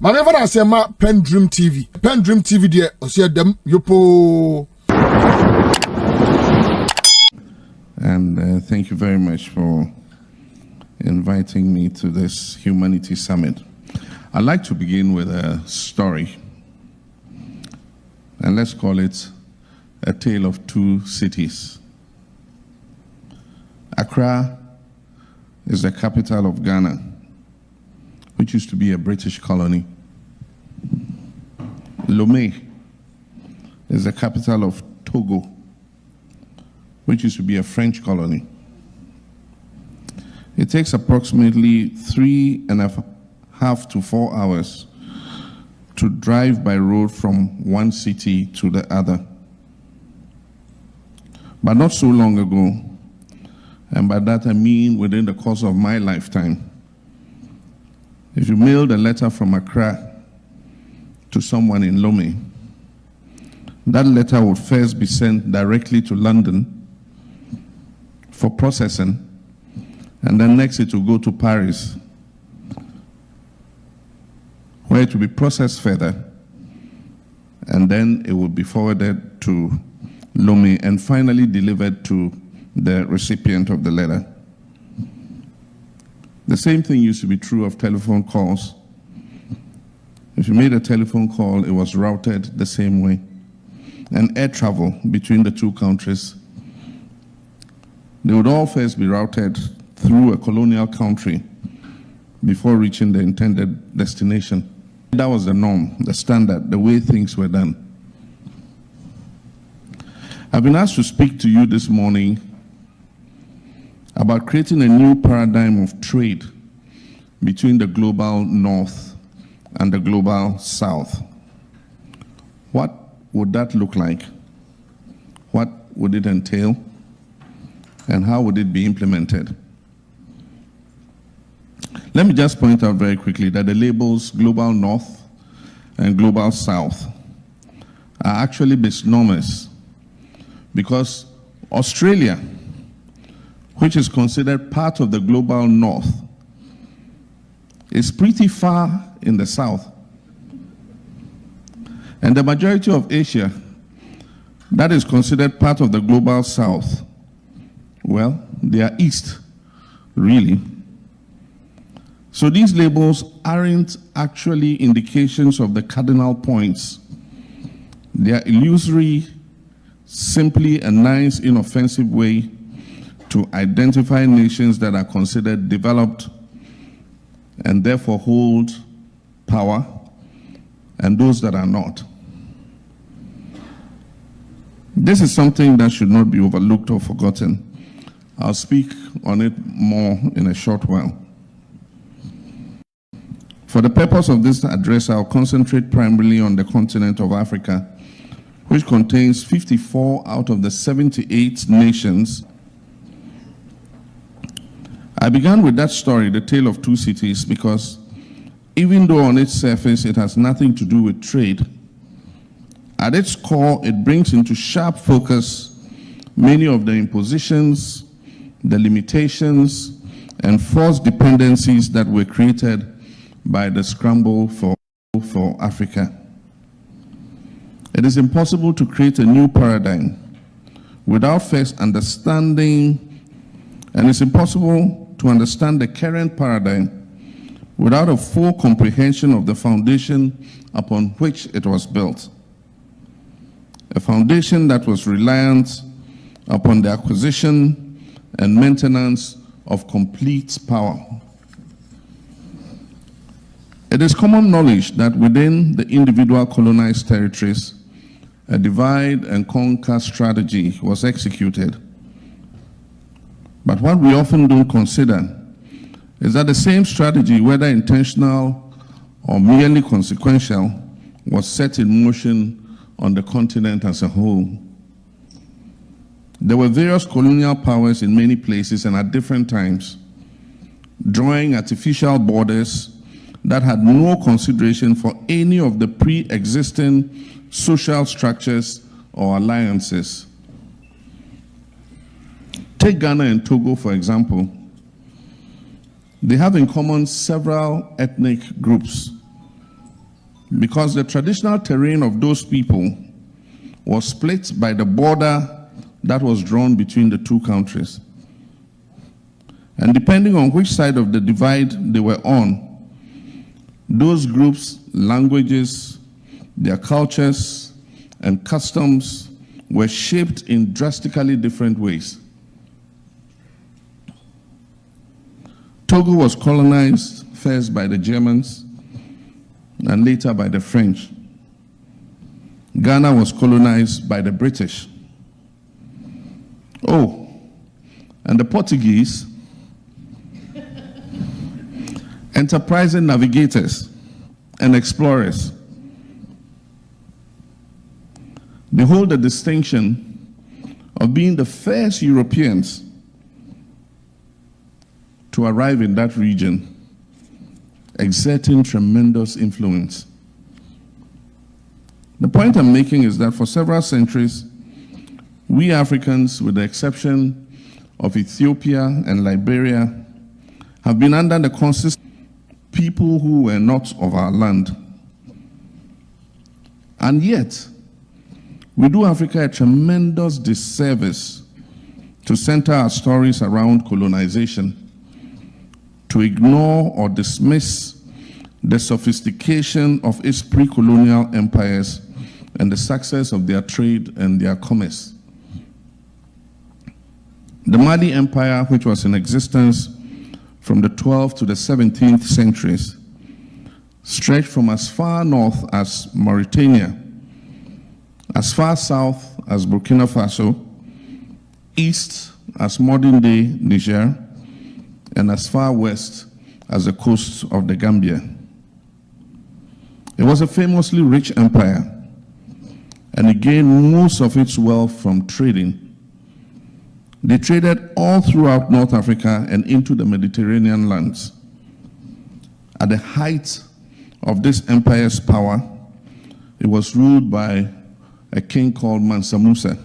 My never I say ma PENDREAM TV. PENDREAM TV there, I see them yopo. And thank you very much for inviting me to this Humanity Summit. I'd like to begin with a story. And let's call it a tale of two cities. Accra is the capital of Ghana, which used to be a British colony. Lomé is the capital of Togo, which used to be a French colony. It takes approximately 3.5 to 4 hours to drive by road from one city to the other. But not so long ago, and by that I mean within the course of my lifetime, if you mailed a letter from Accra to someone in Lomé, that letter would first be sent directly to London for processing, and then next it will go to Paris, where it will be processed further, and then it will be forwarded to Lomé and finally delivered to the recipient of the letter. The same thing used to be true of telephone calls. If you made a telephone call, it was routed the same way. And air travel between the two countries, they would all first be routed through a colonial country before reaching the intended destination. That was the norm, the standard, the way things were done. I've been asked to speak to you this morning about creating a new paradigm of trade between the global north and the global south. What would that look like? What would it entail? And how would it be implemented? Let me just point out very quickly that the labels global north and global south are actually misnomers, because Australia, which is considered part of the global north, is pretty far in the south. And the majority of Asia, that is considered part of the global south, well, they are east, really. So these labels aren't actually indications of the cardinal points. They are illusory, simply a nice, inoffensive way to identify nations that are considered developed and therefore hold power, and those that are not. This is something that should not be overlooked or forgotten. I'll speak on it more in a short while. For the purpose of this address, I'll concentrate primarily on the continent of Africa, which contains 54 out of the 78 nations. I began with that story, the tale of two cities, because even though on its surface it has nothing to do with trade, at its core it brings into sharp focus many of the impositions, the limitations, and forced dependencies that were created by the scramble for Africa. It is impossible to create a new paradigm without first understanding, and it's impossible to understand the current paradigm without a full comprehension of the foundation upon which it was built. A foundation that was reliant upon the acquisition and maintenance of complete power. It is common knowledge that within the individual colonized territories, a divide and conquer strategy was executed. But what we often don't consider is that the same strategy, whether intentional or merely consequential, was set in motion on the continent as a whole. There were various colonial powers in many places and at different times, drawing artificial borders that had no consideration for any of the pre-existing social structures or alliances. Take Ghana and Togo, for example. They have in common several ethnic groups because the traditional terrain of those people was split by the border that was drawn between the two countries. And depending on which side of the divide they were on, those groups, languages, their cultures, and customs were shaped in drastically different ways. Togo was colonized first by the Germans and later by the French. Ghana was colonized by the British. Oh, and the Portuguese, enterprising navigators and explorers, they hold the distinction of being the first Europeans to arrive in that region, exerting tremendous influence. The point I'm making is that for several centuries, we Africans, with the exception of Ethiopia and Liberia, have been under the consistent people who were not of our land. And yet, we do Africa a tremendous disservice to center our stories around colonization, to ignore or dismiss the sophistication of its pre-colonial empires and the success of their trade and their commerce. The Mali Empire, which was in existence from the 12th to the 17th centuries, stretched from as far north as Mauritania, as far south as Burkina Faso, east as modern-day Niger, and as far west as the coast of the Gambia. It was a famously rich empire, and it gained most of its wealth from trading. They traded all throughout North Africa and into the Mediterranean lands. At the height of this empire's power, it was ruled by a king called Mansa Musa,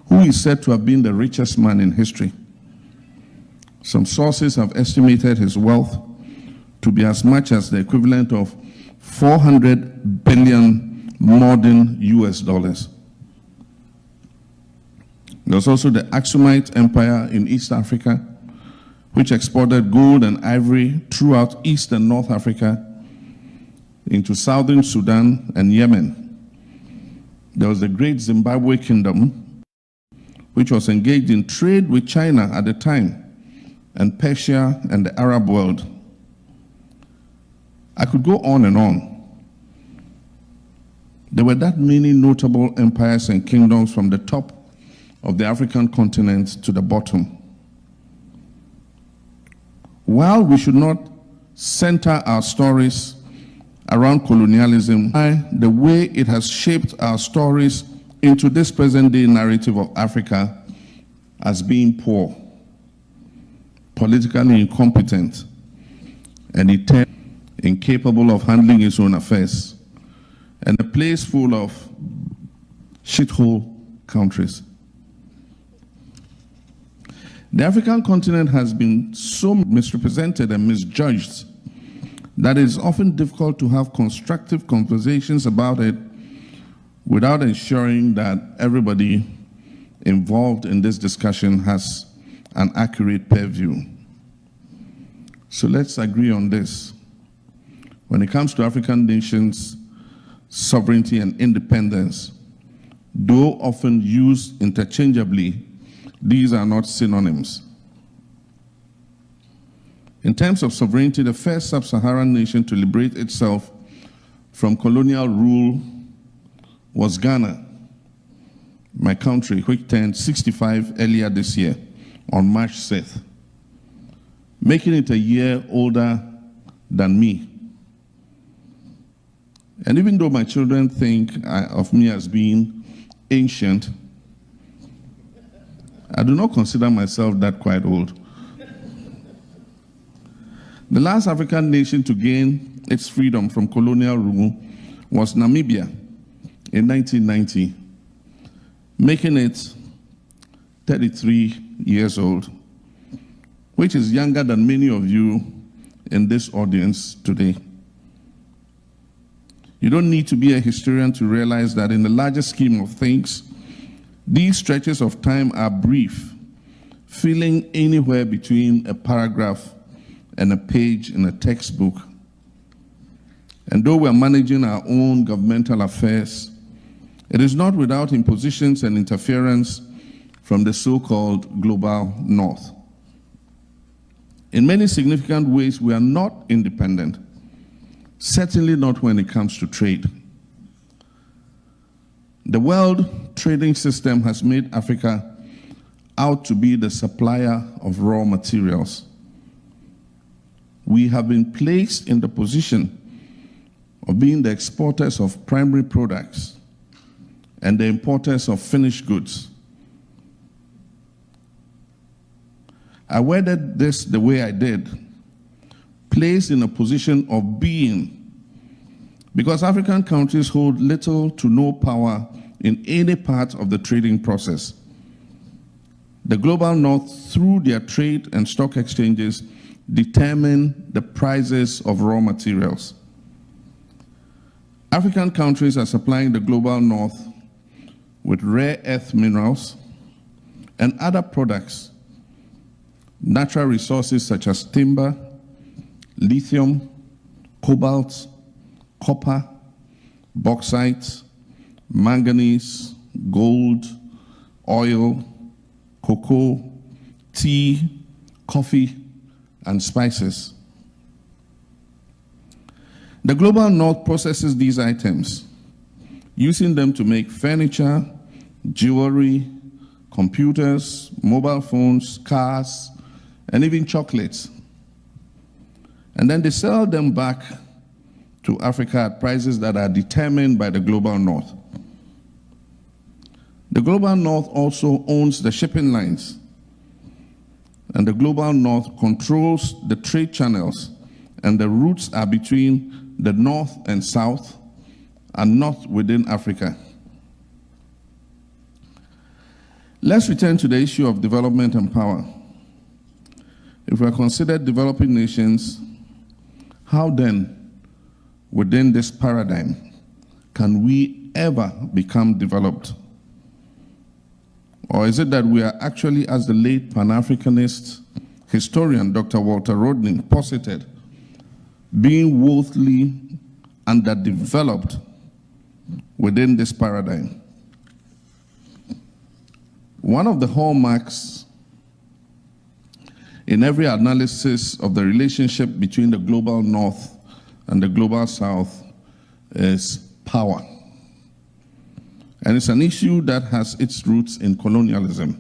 who is said to have been the richest man in history. Some sources have estimated his wealth to be as much as the equivalent of 400 billion modern US dollars. There was also the Aksumite Empire in East Africa, which exported gold and ivory throughout East and North Africa into southern Sudan and Yemen. There was the great Zimbabwe Kingdom, which was engaged in trade with China at the time, and Persia and the Arab world. I could go on and on. There were that many notable empires and kingdoms from the top of the African continent to the bottom. While we should not center our stories around colonialism, the way it has shaped our stories into this present-day narrative of Africa as being poor, politically incompetent, and incapable of handling its own affairs, and a place full of shithole countries. The African continent has been so misrepresented and misjudged that it is often difficult to have constructive conversations about it without ensuring that everybody involved in this discussion has an accurate purview. So let's agree on this. When it comes to African nations' sovereignty and independence, though often used interchangeably, these are not synonyms. In terms of sovereignty, the first sub-Saharan nation to liberate itself from colonial rule was Ghana, my country, which turned 65 earlier this year on March 6th, making it a year older than me. And even though my children think of me as being ancient, I do not consider myself that quite old. The last African nation to gain its freedom from colonial rule was Namibia in 1990, making it 33 years old, which is younger than many of you in this audience today. You don't need to be a historian to realize that in the larger scheme of things, these stretches of time are brief, filling anywhere between a paragraph and a page in a textbook. And though we're managing our own governmental affairs, it is not without impositions and interference from the so-called global north. In many significant ways, we are not independent, certainly not when it comes to trade. The world trading system has made Africa out to be the supplier of raw materials. We have been placed in the position of being the exporters of primary products and the importers of finished goods. I worded this the way I did, placed in a position of being, because African countries hold little to no power in any part of the trading process. The global north, through their trade and stock exchanges, determine the prices of raw materials. African countries are supplying the global north with rare earth minerals and other products, natural resources such as timber, lithium, cobalt, copper, bauxite, manganese, gold, oil, cocoa, tea, coffee, and spices. The global north processes these items, using them to make furniture, jewelry, computers, mobile phones, cars, and even chocolates. And then they sell them back to Africa at prices that are determined by the global north. The global north also owns the shipping lines, and the global north controls the trade channels, and the routes are between the north and south, and not within Africa. Let's return to the issue of development and power. If we are considered developing nations, how then, within this paradigm, can we ever become developed? Or is it that we are actually, as the late Pan-Africanist historian Dr. Walter Rodney posited, being woefully underdeveloped within this paradigm? One of the hallmarks in every analysis of the relationship between the global north and the global south is power. And it's an issue that has its roots in colonialism.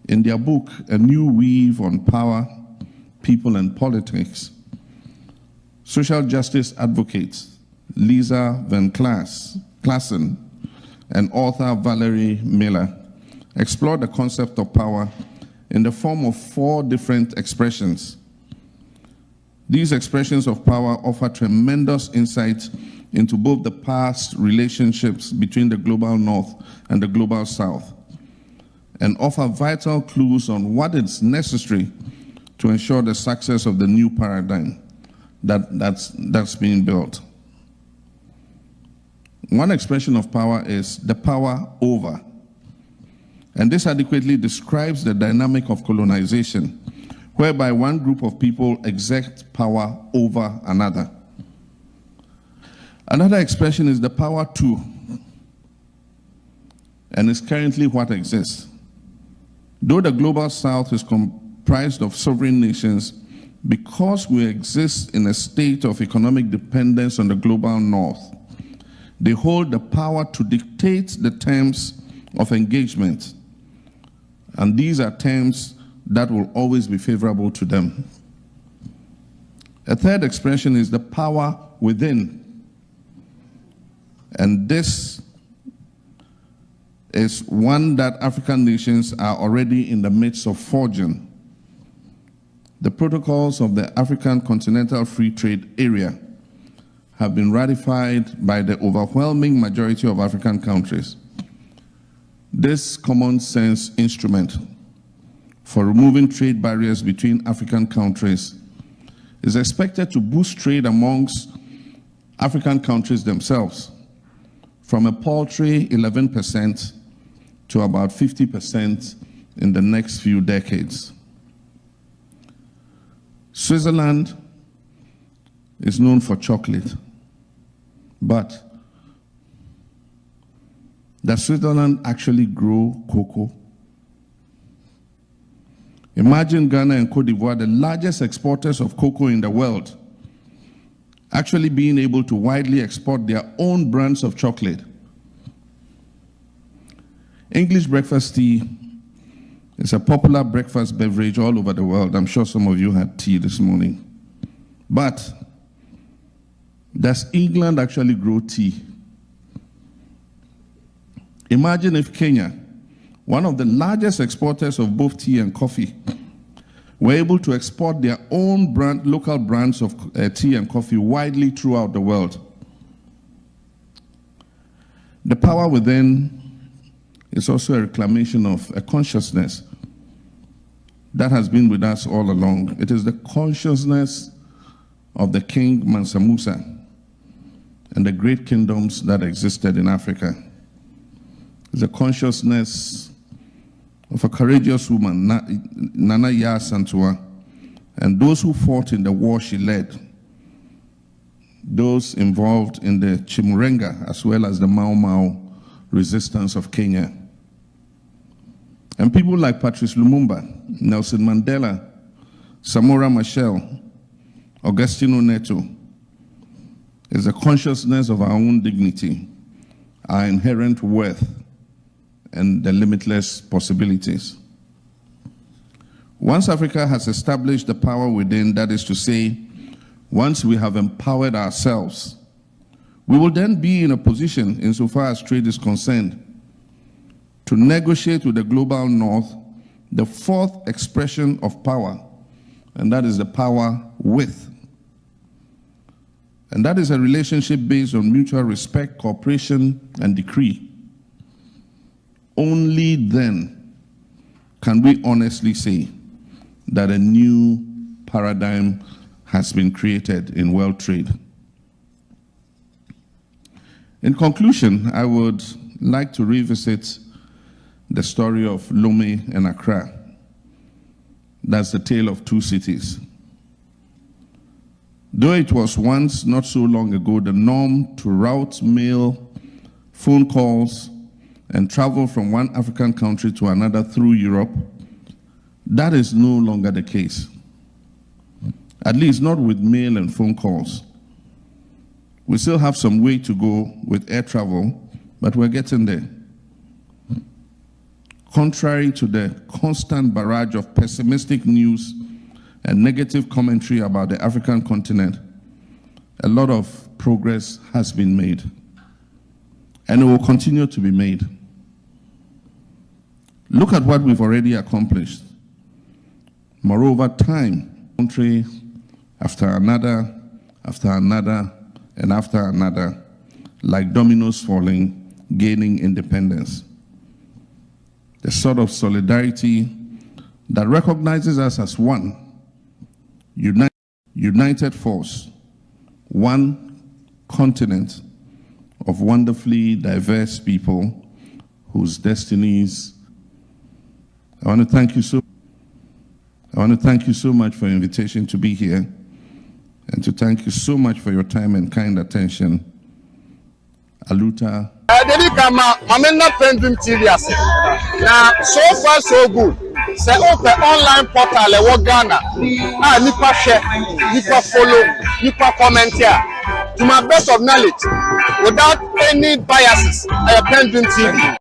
In their book, A New Weave on Power, People and Politics, social justice advocates Lisa Van Klassen and author Valerie Miller explore the concept of power in the form of 4 different expressions. These expressions of power offer tremendous insight into both the past relationships between the global north and the global south, and offer vital clues on what is necessary to ensure the success of the new paradigm that's being built. One expression of power is the power over. And this adequately describes the dynamic of colonization, whereby one group of people exert power over another. Another expression is the power to, and is currently what exists. Though the global south is comprised of sovereign nations, because we exist in a state of economic dependence on the global north, they hold the power to dictate the terms of engagement. And these are terms that will always be favorable to them. A third expression is the power within. And this is one that African nations are already in the midst of forging. The protocols of the African Continental Free Trade Area have been ratified by the overwhelming majority of African countries. This common sense instrument for removing trade barriers between African countries is expected to boost trade amongst African countries themselves, from a paltry 11% to about 50% in the next few decades. Switzerland is known for chocolate, but does Switzerland actually grow cocoa? Imagine Ghana and Cote d'Ivoire, the largest exporters of cocoa in the world, actually being able to widely export their own brands of chocolate. English breakfast tea is a popular breakfast beverage all over the world. I'm sure some of you had tea this morning. But does England actually grow tea? Imagine if Kenya, one of the largest exporters of both tea and coffee, were able to export their own local brands of tea and coffee widely throughout the world. The power within is also a reclamation of a consciousness that has been with us all along. It is the consciousness of the King Mansa Musa and the great kingdoms that existed in Africa. It's a consciousness of a courageous woman, Nana Yaa Santua, and those who fought in the war she led, those involved in the Chimurenga as well as the Mau Mau resistance of Kenya. And people like Patrice Lumumba, Nelson Mandela, Samora Machel, Augustino Neto, is a consciousness of our own dignity, our inherent worth, and the limitless possibilities. Once Africa has established the power within, that is to say, once we have empowered ourselves, we will then be in a position, insofar as trade is concerned, to negotiate with the global north the fourth expression of power, and that is the power with. And that is a relationship based on mutual respect, cooperation, and decree. Only then can we honestly say that a new paradigm has been created in world trade. In conclusion, I would like to revisit the story of Lomé and Accra. That's the tale of two cities. Though it was once, not so long ago, the norm to route mail, phone calls, and travel from one African country to another through Europe, that is no longer the case. At least not with mail and phone calls. We still have some way to go with air travel, but we're getting there. Contrary to the constant barrage of pessimistic news and negative commentary about the African continent, a lot of progress has been made, and it will continue to be made. Look at what we've already accomplished. Moreover, time, country after another, and after another, like dominoes falling, gaining independence. The sort of solidarity that recognizes us as one, united force, one continent of wonderfully diverse people whose destinies. I want to thank you so much for your invitation to be here, and to thank you so much for your time and kind attention. Aluta. Dedi kama mamena PENDREAM TV ase. Na so far so good. Say open online portal e wo Ghana. Nipa share, nipa follow, nipa comment here. To my best of knowledge, without any biases, PENDREAM TV.